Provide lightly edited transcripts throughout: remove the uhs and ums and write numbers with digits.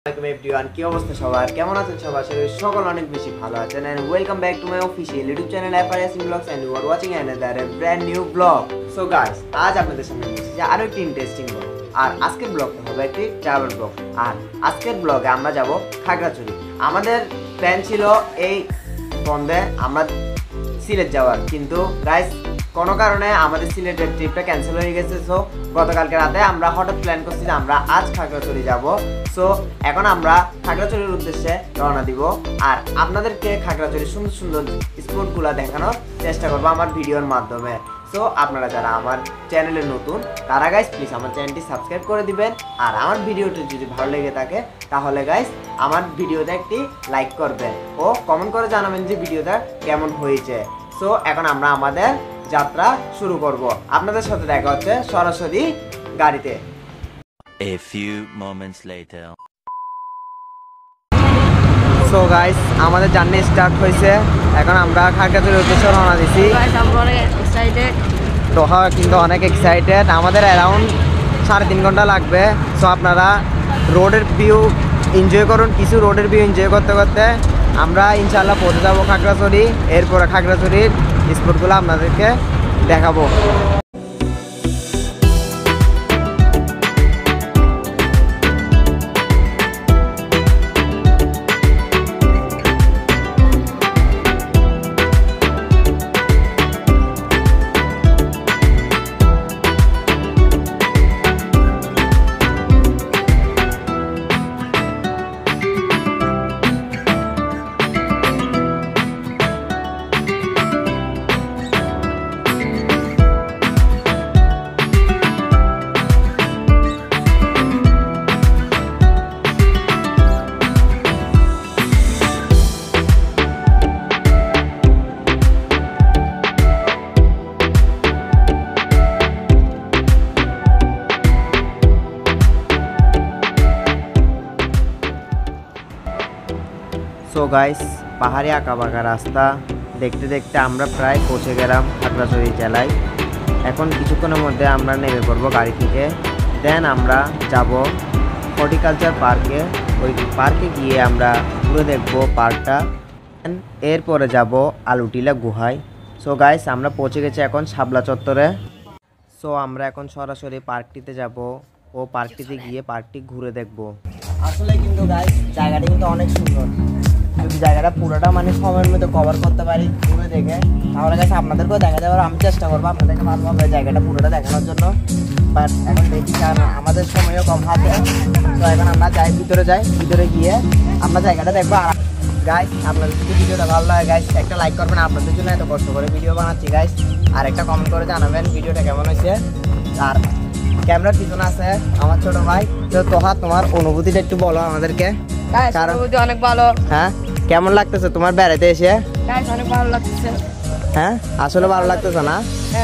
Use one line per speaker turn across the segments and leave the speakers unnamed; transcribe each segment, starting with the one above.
আসসালামু আলাইকুম এভরিওয়ান, কি অবস্থা সবার? কেমন আছেন সবাই? সকল অনেক বেশি ভালো আছেন and welcome back to my official YouTube channel FRS vlogs and you are watching another brand new vlog. So guys, আজ আপনাদের সামনে নিয়েছি যে আরো একটি ইন্টারেস্টিং ব্লগ। আর আজকের ব্লগটা হবে একটি ট্রাভেল ব্লগ। আর আজকের ব্লগে আমরা যাব খাগড়াছড়ি। আমাদের প্ল্যান ছিল এই বন্ধে আমরা সিলেট যাওয়ার, কিন্তু গাইস কোনো কারণে আমাদের সিলেটের ট্রিপটা ক্যান্সেল হয়ে গেছে। সো গতকালকে রাতে আমরা হঠাৎ প্ল্যান করছি যে আমরা আজ খাগড়াছড়ি যাব। সো এখন আমরা খাগড়াছড়ির উদ্দেশ্যে রওনা দিব আর আপনাদেরকে খাগড়াছড়ির সুন্দর সুন্দর স্পটগুলো দেখানোর চেষ্টা করবো আমার ভিডিওর মাধ্যমে। সো আপনারা যারা আমার চ্যানেলে নতুন তারা গাইস প্লিজ আমার চ্যানেলটি সাবস্ক্রাইব করে দিবেন। আর আমার ভিডিওটি যদি ভালো লেগে থাকে তাহলে গাইস আমার ভিডিওতে একটি লাইক করবেন ও কমেন্ট করে জানাবেন যে ভিডিওটা কেমন হয়েছে। সো এখন আমরা আমাদের যাত্রা শুরু করব। আপনাদের সাথে দেখা হচ্ছে সরাসরি গাড়িতে।
A few moments later.
So guys, আমাদের জার্নি স্টার্ট হয়েছে। এখন আমরা খাগড়াছড়ির উদ্দেশ্যে রওনা দিছি। তোহা কিন্তু অনেক এক্সাইটেড। আমাদের অ্যারাউন্ড 3.5 ঘন্টা লাগবে। সো আপনারা রোডের ভিউ এনজয় করুন। কিছু রোডের ভিউ এনজয় করতে করতে আমরা ইনশাআল্লাহ পৌঁছে যাবো খাগড়াছড়ি। এরপরে খাগড়াছড়ির স্পটগুলো আপনাদেরকে দেখাবো। সো গাইস, পাহাড়ি আঁকাবাঁকা রাস্তা দেখতে দেখতে আমরা প্রায় পৌঁছে গেলাম খাগড়াছড়ি জেলায়। এখন কিছুক্ষণের মধ্যে আমরা নেমে পড়বো গাড়ি থেকে। দেন আমরা যাব হর্টিকালচার পার্কে। ওই পার্কে গিয়ে আমরা ঘুরে দেখবো পার্কটা। এরপরে যাব আলুটিলা গুহায়। সো গাইস, আমরা পৌঁছে গেছি এখন শাপলা চত্বরে। সো আমরা এখন সরাসরি পার্কটিতে যাব ও পার্কটিতে গিয়ে পার্কটি ঘুরে দেখবো। আসলে কিন্তু গাইস জায়গাটা কিন্তু অনেক সুন্দর। যদি জায়গাটা পুরোটা মানে সময়ের মধ্যে কভার করতে পারি ঘুরে দেখে, তাহলে গাইস আপনাদেরকেও দেখা যাবে। আমি চেষ্টা করবো আপনাদেরকে ভালোভাবে জায়গাটা পুরোটা দেখানোর জন্য। বাট এখন দেখি কারণ আমাদের সময়ও কম হাতে। তো এখন আমরা ভিতরে যাই, ভিতরে গিয়ে আমরা জায়গাটা দেখবো। আর গাইস, আপনাদের যদি ভিডিওটা ভালো লাগে গাইস একটা লাইক করবেন। আপনাদের জন্য এত কষ্ট করে ভিডিও বানাচ্ছি গাইস। আর একটা কমেন্ট করে জানাবেন ভিডিওটা কেমন হয়েছে। আর ক্যামেরার পিছনে আছে আমার ছোট ভাই। তো তোহা, তোমার অনুভূতিটা একটু বলো আমাদেরকে।
অনেক ভালো।
হ্যাঁ, কেমন লাগতেছে তোমার বেড়াতে এসে?
অনেক ভালো লাগতেছে।
হ্যাঁ, আসলে ভালো লাগতেছে না?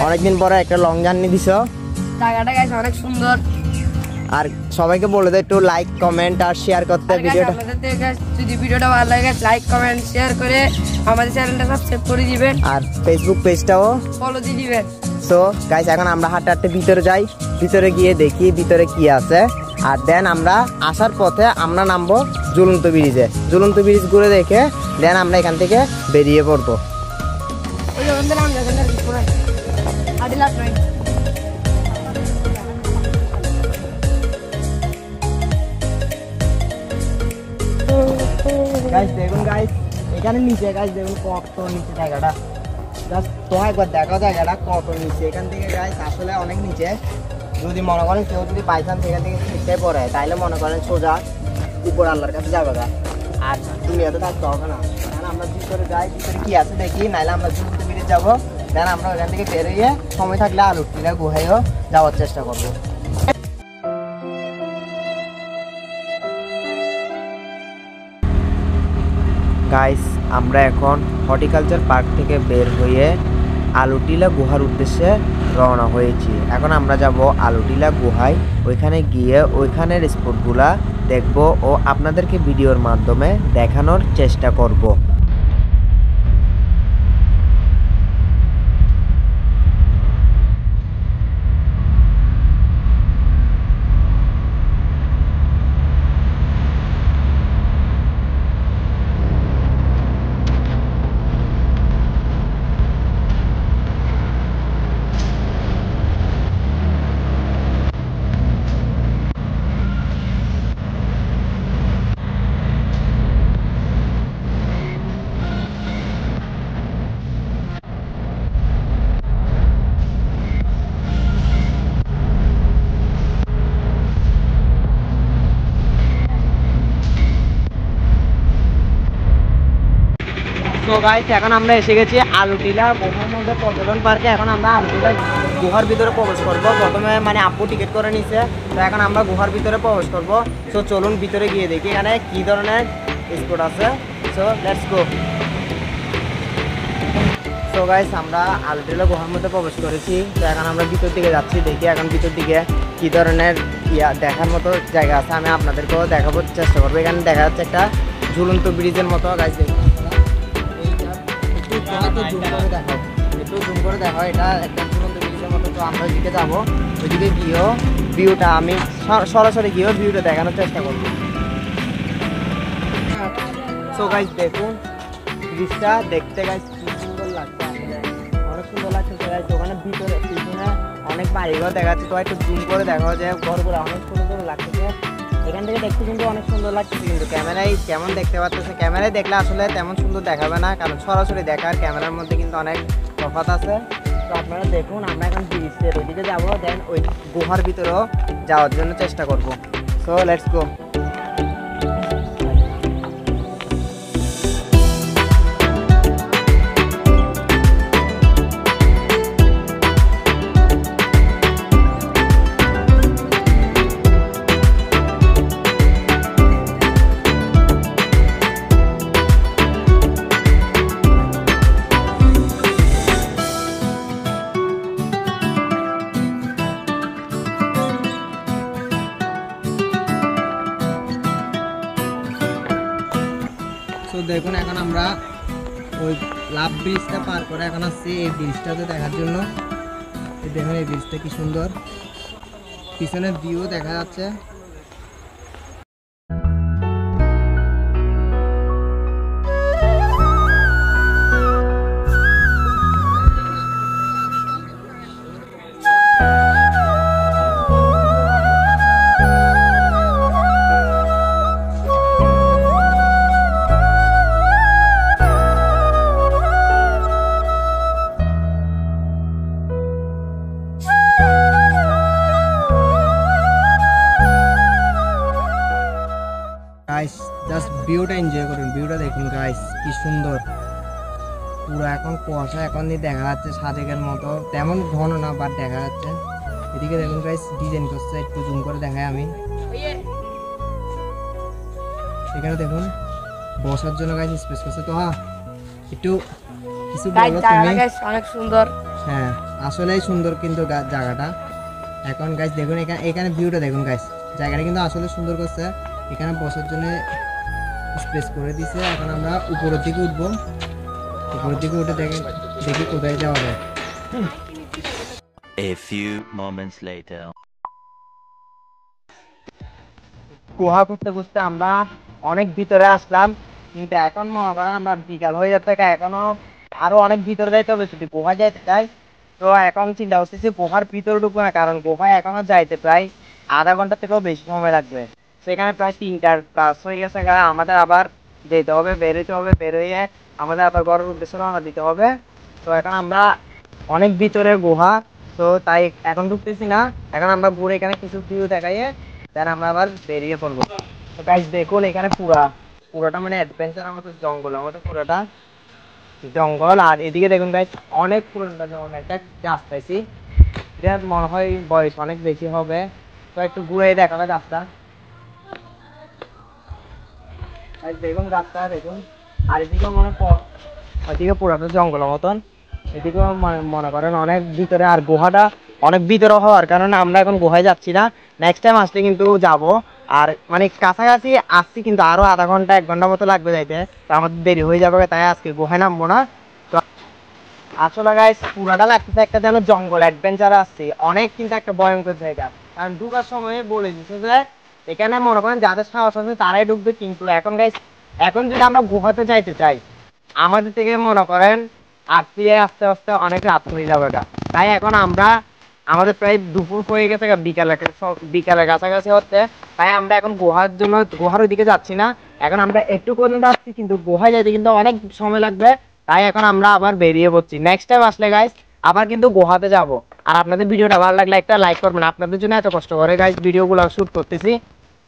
অনেকদিন পরে একটা লং জার্নি দিছো।
জায়গাটা গাইস অনেক সুন্দর।
আর সবাইকে বলে দাও একটু লাইক কমেন্ট আর শেয়ার করতে ভিডিওটা।
যদি ভিডিওটা ভালো লাগে লাইক কমেন্ট শেয়ার করে আমাদের চ্যানেলটা সাবস্ক্রাইব করে দিবেন
আর ফেসবুক পেজটাও
ফলো দিয়ে দিবেন।
সো গাইস, এখন আমরা হাঁটতে হাঁটতে ভিতরে যাই। ভিতরে গিয়ে দেখি ভিতরে কি আছে। আর দেন আমরা আসার পথে আমরা নামবো ঝুলন্ত ব্রিজে। ঝুলন্ত ব্রিজ ঘুরে দেখে দেন আমরা এখান থেকে বেরিয়ে পড়বো। গাইস দেখুন, গাইস এখানে নিচে গাইস দেখুন কত নিচে জায়গাটা। জাস্ট তো একবার দেখো জায়গাটা কত নিচে। এখান থেকে গাইস আসলে অনেক নিচে। যদি মনে করেন কেউ যদি বাইচান্স এখান থেকে ছিটতে পড়ে তাইলে মনে করেন সোজা উপর আল্লাহর কাছে যাবে না। আর দুনিয়াতে থাকতে হবে না। কারণ আমরা ভিতরে যাই, ভিতরে কি আছে দেখি, নাইলে আমরা ঝুলন্ত ব্রিজ যাবো। দেন আমরা ওখান থেকে বেরিয়ে সময় থাকলে আলুটিলা গুহায়ও যাওয়ার চেষ্টা করবো। গাইস, আমরা এখন হর্টিকালচার পার্ক থেকে বের হয়ে আলুটিলা গুহার উদ্দেশ্যে রওনা হয়েছি। এখন আমরা যাব আলুটিলা গুহায়। ওইখানে গিয়ে ওইখানের স্পটগুলা দেখব ও আপনাদেরকে ভিডিওর মাধ্যমে দেখানোর চেষ্টা করব। তো গাইস এখন আমরা এসে গেছি আলুটিলা গুহার মধ্যে পর্যটন পার্কে। এখন আমরা আলুটিলা গুহার ভিতরে প্রবেশ করবো। প্রথমে মানে আপু টিকিট করে নিছে, তো এখন আমরা গুহার ভিতরে প্রবেশ করব। সো চলুন ভিতরে গিয়ে দেখি এখানে কি ধরনের স্পট আছে। So let's go. তো গাইস আমরা আলুটিলা গুহার মধ্যে প্রবেশ করেছি। তো এখন আমরা ভিতর দিকে যাচ্ছি, দেখি এখন ভিতর দিকে কি ধরনের দেখার মতো জায়গা আছে। আমি আপনাদেরকেও দেখাবার চেষ্টা করবো। এখানে দেখা যাচ্ছে একটা ঝুলন্ত ব্রিজের মতো। গাইস একটু জুম করে দেখো, এটা একটা ঝুলন্ত ব্রিজের মতো। তো আমরা ওইদিকে যাবো, ওইদিকে গিয়েও ভিউটা আমি সরাসরি গিয়েও ভিউটা দেখানোর চেষ্টা করবো। সো গাইস দেখুন ব্রিজটা দেখতে গাইস কি সুন্দর লাগছে, অনেক সুন্দর লাগছে গাইস। ওখানে ভিতরে পিছনে অনেক বাড়িঘর দেখা যাচ্ছে। তো একটু জুম করে দেখা যায় ঘরগুলো অনেক সুন্দর লাগছে। এখান থেকে দেখতে কিন্তু অনেক সুন্দর লাগছে, কিন্তু ক্যামেরায় কেমন দেখতে পাচ্ছেছে, ক্যামেরায় দেখলে আসলে তেমন সুন্দর দেখাবে না, কারণ সরাসরি দেখার ক্যামেরার মধ্যে কিন্তু অনেক তফাৎ আছে। তো আপনারা দেখুন আমরা এখন ব্রিজের ওইদিকে যাবো, দেন ওই গুহার ভিতরেও যাওয়ার জন্য চেষ্টা করব। So let's go. তো দেখুন এখন আমরা ওই লাভ ব্রিজটা পার করে এখন আসছি এই ব্রিজটাতে দেখার জন্য। দেখুন এই ব্রিজটা কি সুন্দর, পিছনের ভিউ দেখা যাচ্ছে। গাইস জাস্ট ভিউটা এনজয় করুন, ভিউটা দেখুন গাইস কি সুন্দর। পুরো এখন কুয়াশা, এখন দিয়ে দেখা যাচ্ছে সাজেকের মতো, তেমন ঘন না বাট দেখা যাচ্ছে। এদিকে দেখুন গাইস ডিজাইন করছে, একটু জুম করে দেখাই আমি। এখানে দেখুন বসার জন্য গাইস স্পেস করছে। তো হ্যাঁ একটু কিছু বলো তুমি।
অনেক সুন্দর,
হ্যাঁ আসলেই সুন্দর কিন্তু জায়গাটা। এখন গাইস দেখুন এখানে ভিউটা দেখুন গাইস, জায়গাটা কিন্তু আসলে সুন্দর করছে। এখানে বসার জন্য স্পেস করে দিছে। এখন আমরা উপরের দিকে উঠবো, উপরের দিকে উঠে দেখি কোথায় যাওয়া যায়।
A few moments later.
গুহা করতে করতে আমরা অনেক ভিতরে আসলাম, কিন্তু এখন মনে করেন আমরা বিকাল হয়ে যাচ্ছে, এখনো আরো অনেক ভিতরে যাইতে হবে যদি গুহা যাইতে চাই। তো এখন চিন্তা করতেছি গুহার ভিতরে ঢুকবো না, কারণ গুহায় এখনো যাইতে প্রায় আধা ঘন্টা থেকেও বেশি সময় লাগবে। সেখানে প্রায় 3টার ক্লাস হয়ে গেছে, আমাদের আবার যেতে হবে, বেরোতে হবে, বেরোয় আমাদের আবার ঘরের উদ্দেশ্যে রওনা দিতে হবে। তো এখন আমরা অনেক ভিতরে গুহা, তো তাই এখন ঢুকতেছি না। এখন আমরা ঘুরে এখানে কিছু ভিউ দেখাইয়ে দেন আমরা আবার বেরিয়ে পড়বো। তো গাইস দেখুন এখানে পুরোটা মানে অ্যাডভেঞ্চারের মতো জঙ্গলের মতো, পুরোটা জঙ্গল। আর এদিকে দেখুন গাইস অনেক পুরোটা জঙ্গল, একটা গাছ পাইছি, এটা মনে হয় বয়স অনেক বেশি হবে। তো একটু ঘুরে দেখাবে রাস্তা, দেখুন রাস্তা দেখুন। আর এদিকে ওইদিকে পুরাটা জঙ্গলের মতন, এদিকেও মনে করেন অনেক ভিতরে। আর গুহাটা অনেক ভিতরে হওয়ার কারণে আমরা এখন গুহায় যাচ্ছি না, নেক্সট টাইম আসলে কিন্তু যাব। আর মানে কাছাকাছি আসছি, কিন্তু আরো আধা ঘন্টা 1 ঘন্টা মতো লাগবে যাইতে, তো আমাদের দেরি হয়ে যাবে, তাই আজকে গুহায় নামবো না। তো আসলে গাইস পুরাটা লাগতেছে একটা যেন জঙ্গল অ্যাডভেঞ্চার আসছে, অনেক কিন্তু একটা ভয়ঙ্কর জায়গা। কারণ ঢুকার সময় বলে দিচ্ছে যে এখানে মনে করেন যাদের সাহস আছে তারাই ঢুকবে, কিন্তু এখন গাইস এখন যদি আমরা গুহাতে যাইতে চাই আমাদের থেকে মনে করেন আস্তে আস্তে অনেক রাত হয়ে যাবে। তাই এখন আমরা আমাদের প্রায় দুপুর হয়ে গেছে, বিকালের কাছাকাছি হচ্ছে, তাই আমরা এখন গুহার ওইদিকে যাচ্ছি না। এখন আমরা একটু পর্যন্ত আসছি, কিন্তু গুহায় যাইতে কিন্তু অনেক সময় লাগবে, তাই এখন আমরা আবার বেরিয়ে পড়ছি। নেক্সট টাইম আসলে গাইস আবার কিন্তু গুহাতে যাব। আর আপনাদের ভিডিওটা ভালো লাগলে একটা লাইক করবেন, আপনাদের জন্য এত কষ্ট করে গাইস ভিডিওগুলো শুট করতেছি।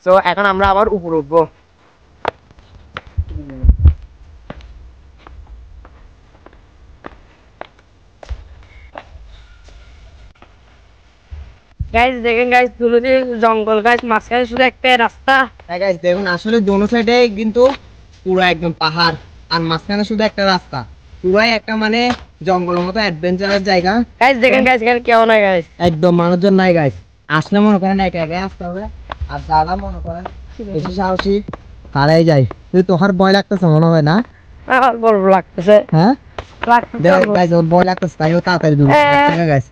তো এখন আমরা আবার উপরে উঠবো।
গাইস দেখেন গাইস দুলুদি জঙ্গল গাইস মাঝখানে শুধু একটা রাস্তা।
হ্যাঁ গাইস দেখুন আসলে দোনো সাইডে কিন্তু পুরো একদম পাহাড় আর মাঝখানে শুধু একটা রাস্তা, পুরাই একটা মানে জঙ্গলের মতো অ্যাডভেঞ্চারের জায়গা।
গাইস দেখেন গাইস এখানে কেউ নাই গাইস,
একদম মানুষজন নাই গাইস। আসলে মনে করেন একা একাই আসতে হবে, আর যারা মনে করেন বেশি সাহসী তারাই যায়। কিন্তু তোমার ভয় লাগতেছে মনে হয় না?
আমার বড় লাগতেছে।
হ্যাঁ
লাগতেছে
দেখ গাইস ওর ভয় লাগতেছে, তাই ও তাড়াতাড়ি দূর গাইস।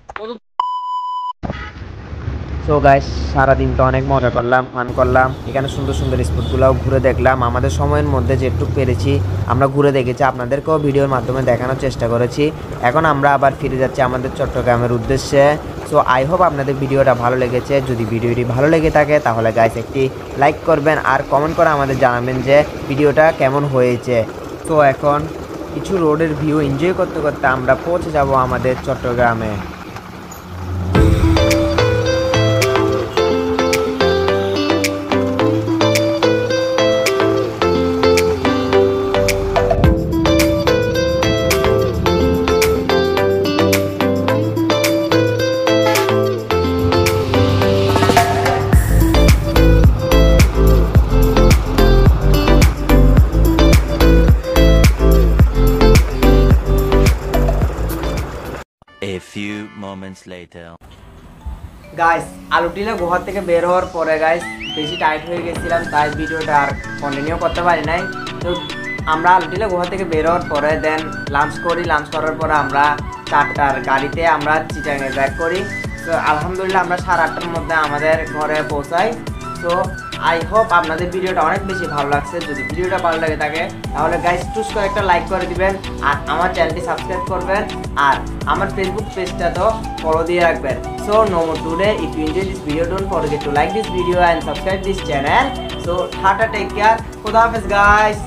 সো গাইস সারাদিন তো অনেক মজা করলাম, ফান করলাম, এখানে সুন্দর সুন্দর স্পটগুলোও ঘুরে দেখলাম। আমাদের সময়ের মধ্যে যেটুকু পেরেছি আমরা ঘুরে দেখেছি, আপনাদেরকেও ভিডিওর মাধ্যমে দেখানোর চেষ্টা করেছি। এখন আমরা আবার ফিরে যাচ্ছি আমাদের চট্টগ্রামের উদ্দেশ্যে। সো আই হোপ আপনাদের ভিডিওটা ভালো লেগেছে। যদি ভিডিওটি ভালো লেগে থাকে তাহলে গাইস একটি লাইক করবেন আর কমেন্ট করে আমাদের জানাবেন যে ভিডিওটা কেমন হয়েছে। তো এখন কিছু রোডের ভিউ এনজয় করতে করতে আমরা পৌঁছে যাব আমাদের চট্টগ্রামে।
A few moments later.
Guys Alutila গুহা থেকে বের হওয়ার পরে গাইস বেশি টাইট হয়ে গেছিলাম, তাই ভিডিওটা আর কন্টিনিউ করতে পারি নাই। তো আমরা আলুটিলা গুহা থেকে বের হওয়ার পরে দেন লাঞ্চ করি। লাঞ্চ করার পরে আমরা 4টার গাড়িতে আমরা চিটাগাং ব্যাক করি। তো আলহামদুলিল্লাহ আমরা 8:30টার মধ্যে আমাদের ঘরে পৌঁছাই। তো আই হোপ আপনাদের ভিডিওটা অনেক বেশি ভালো লাগছে। যদি ভিডিওটা ভালো লাগে থাকে তাহলে গাইস চুজ করে একটা লাইক করে দিবেন আর আমার চ্যানেলটি সাবস্ক্রাইব করবেন আর আমার ফেসবুক পেজটা তো ফলো দিয়ে রাখবেন। So no more today. If you enjoyed this video, don't forget to like this video and subscribe this channel. So tata, take care. Khuda Hafiz guys.